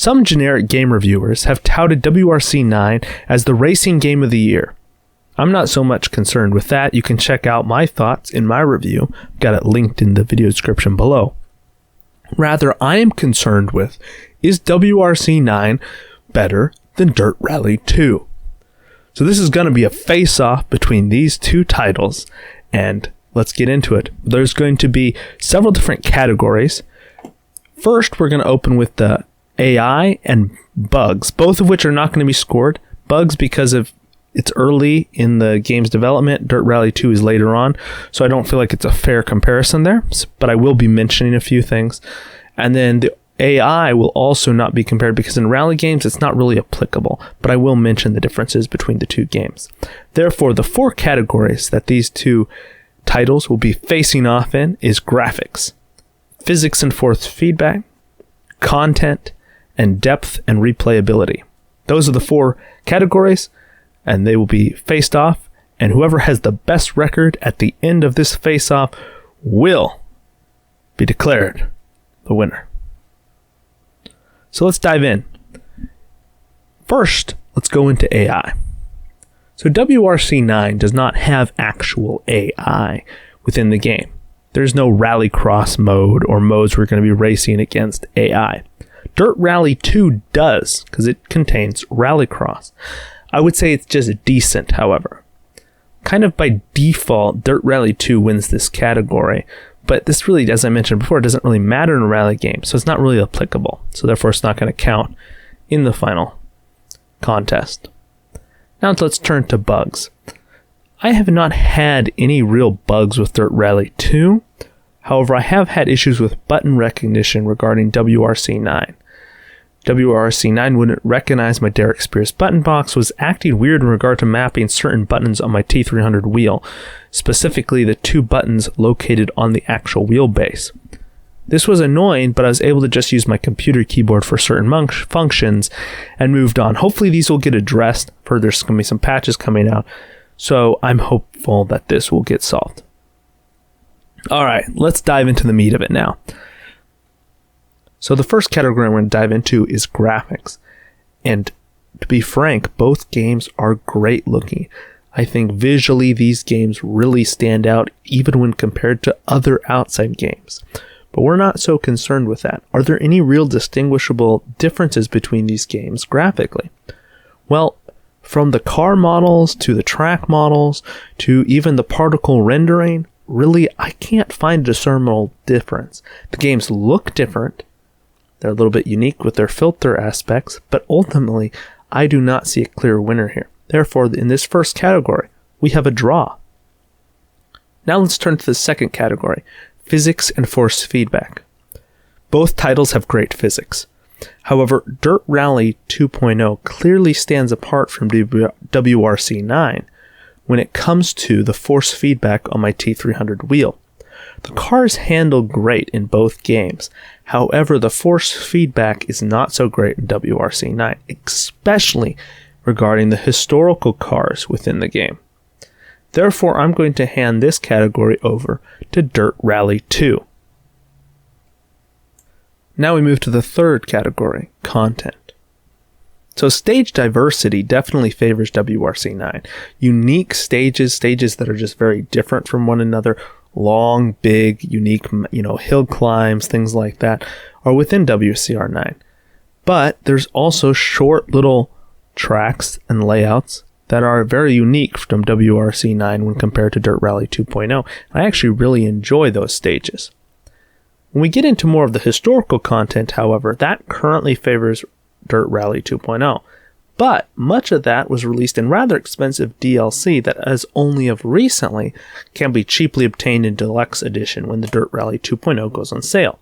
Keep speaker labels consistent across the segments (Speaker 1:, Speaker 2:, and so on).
Speaker 1: Some generic game reviewers have touted WRC 9 as the racing game of the year. I'm not so much concerned with that. You can check out my thoughts in my review. Got it linked in the video description below. Rather, I am concerned with, is WRC 9 better than Dirt Rally 2? So this is going to be a face-off between these two titles, and let's get into it. There's going to be several different categories. First, we're going to open with the AI and bugs, both of which are not going to be scored. Bugs because of it's early in the game's development. Dirt Rally 2 is later on, so I don't feel like it's a fair comparison there, but I will be mentioning a few things. And then the AI will also not be compared because in rally games, it's not really applicable, but I will mention the differences between the two games. Therefore, the four categories that these two titles will be facing off in is graphics, physics and force feedback, content, and depth and replayability. Those are the four categories, and they will be faced off, and whoever has the best record at the end of this face-off will be declared the winner. So let's dive in. First, let's go into AI. So WRC 9 does not have actual AI within the game. There's no rallycross mode or modes we're going to be racing against AI. Dirt Rally 2 does, because it contains rallycross. I would say it's just decent, however. Kind of by default, Dirt Rally 2 wins this category, but this really, as I mentioned before, doesn't really matter in a rally game, so it's not really applicable. So therefore, it's not going to count in the final contest. Now let's turn to bugs. I have not had any real bugs with Dirt Rally 2. However, I have had issues with button recognition regarding WRC 9. WRC 9 wouldn't recognize my Derek Spears button box, was acting weird in regard to mapping certain buttons on my T300 wheel, specifically the two buttons located on the actual wheelbase. This was annoying, but I was able to just use my computer keyboard for certain functions and moved on. Hopefully these will get addressed. There's going to be some patches coming out, so I'm hopeful that this will get solved. Alright, let's dive into the meat of it now. So the first category I'm going to dive into is graphics. And to be frank, both games are great looking. I think visually these games really stand out even when compared to other outside games. But we're not so concerned with that. Are there any real distinguishable differences between these games graphically? Well, from the car models to the track models to even the particle rendering, really I can't find a discernible difference. The games look different. They're a little bit unique with their filter aspects, but ultimately, I do not see a clear winner here. Therefore, in this first category, we have a draw. Now let's turn to the second category, physics and force feedback. Both titles have great physics. However, Dirt Rally 2.0 clearly stands apart from WRC 9 when it comes to the force feedback on my T300 wheel. The cars handle great in both games. However, the force feedback is not so great in WRC 9, especially regarding the historical cars within the game. Therefore, I'm going to hand this category over to Dirt Rally 2. Now we move to the third category, content. So stage diversity definitely favors WRC 9. Unique stages that are just very different from one another, long, big, unique, hill climbs, things like that, are within WCR 9. But there's also short little tracks and layouts that are very unique from WRC 9 when compared to Dirt Rally 2.0. I actually really enjoy those stages. When we get into more of the historical content, however, that currently favors Dirt Rally 2.0. But much of that was released in rather expensive DLC that, as only of recently, can be cheaply obtained in Deluxe Edition when the Dirt Rally 2.0 goes on sale.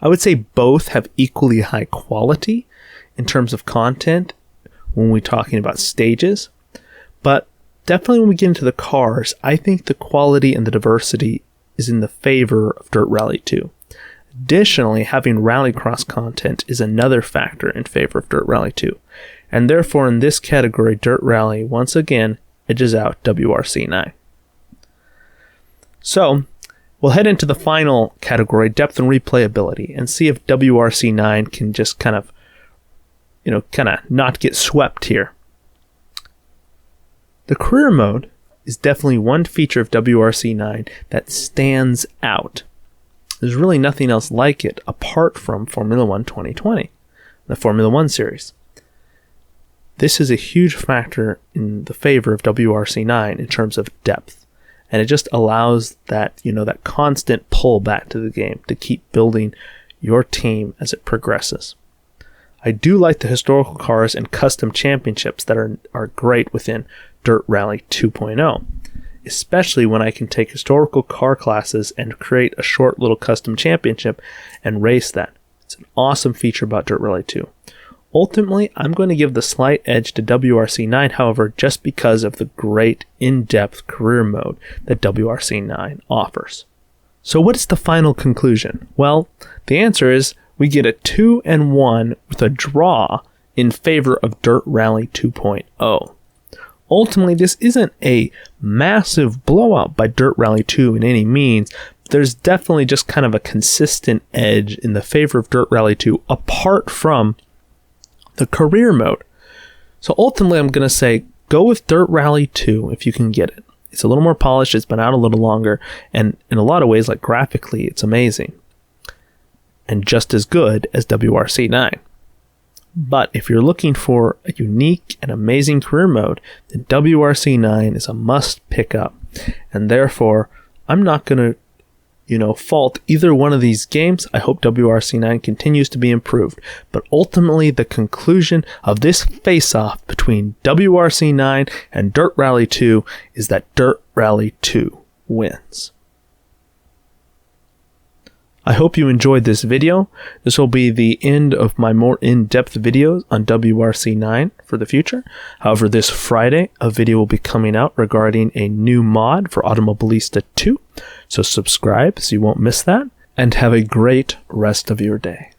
Speaker 1: I would say both have equally high quality in terms of content when we're talking about stages, but definitely when we get into the cars, I think the quality and the diversity is in the favor of Dirt Rally 2. Additionally, having rallycross content is another factor in favor of Dirt Rally 2. And therefore, in this category, Dirt Rally once again edges out WRC 9. So, we'll head into the final category, depth and replayability, and see if WRC 9 can just kind of kind of not get swept here. The career mode is definitely one feature of WRC 9 that stands out. There's really nothing else like it apart from Formula 1 2020, the Formula 1 series. This is a huge factor in the favor of WRC 9 in terms of depth. And it just allows that, that constant pull back to the game to keep building your team as it progresses. I do like the historical cars and custom championships that are great within Dirt Rally 2.0, especially when I can take historical car classes and create a short little custom championship and race that. It's an awesome feature about Dirt Rally 2. Ultimately, I'm going to give the slight edge to WRC 9, however, just because of the great in-depth career mode that WRC 9 offers. So what is the final conclusion? Well, the answer is we get a 2-1 with a draw in favor of Dirt Rally 2.0. Ultimately, this isn't a massive blowout by Dirt Rally 2 in any means. There's definitely just kind of a consistent edge in the favor of Dirt Rally 2 apart from the career mode. So ultimately, I'm going to say go with Dirt Rally 2 if you can get it. It's a little more polished, it's been out a little longer, and in a lot of ways, like graphically, it's amazing. And just as good as WRC 9. But if you're looking for a unique and amazing career mode, then WRC 9 is a must pick up. And therefore, I'm not going to fault either one of these games. I hope WRC 9 continues to be improved. But ultimately, the conclusion of this face-off between WRC 9 and Dirt Rally 2 is that Dirt Rally 2 wins. I hope you enjoyed this video. This will be the end of my more in-depth videos on WRC 9 for the future. However, this Friday, a video will be coming out regarding a new mod for Automobilista 2. So subscribe so you won't miss that, and have a great rest of your day.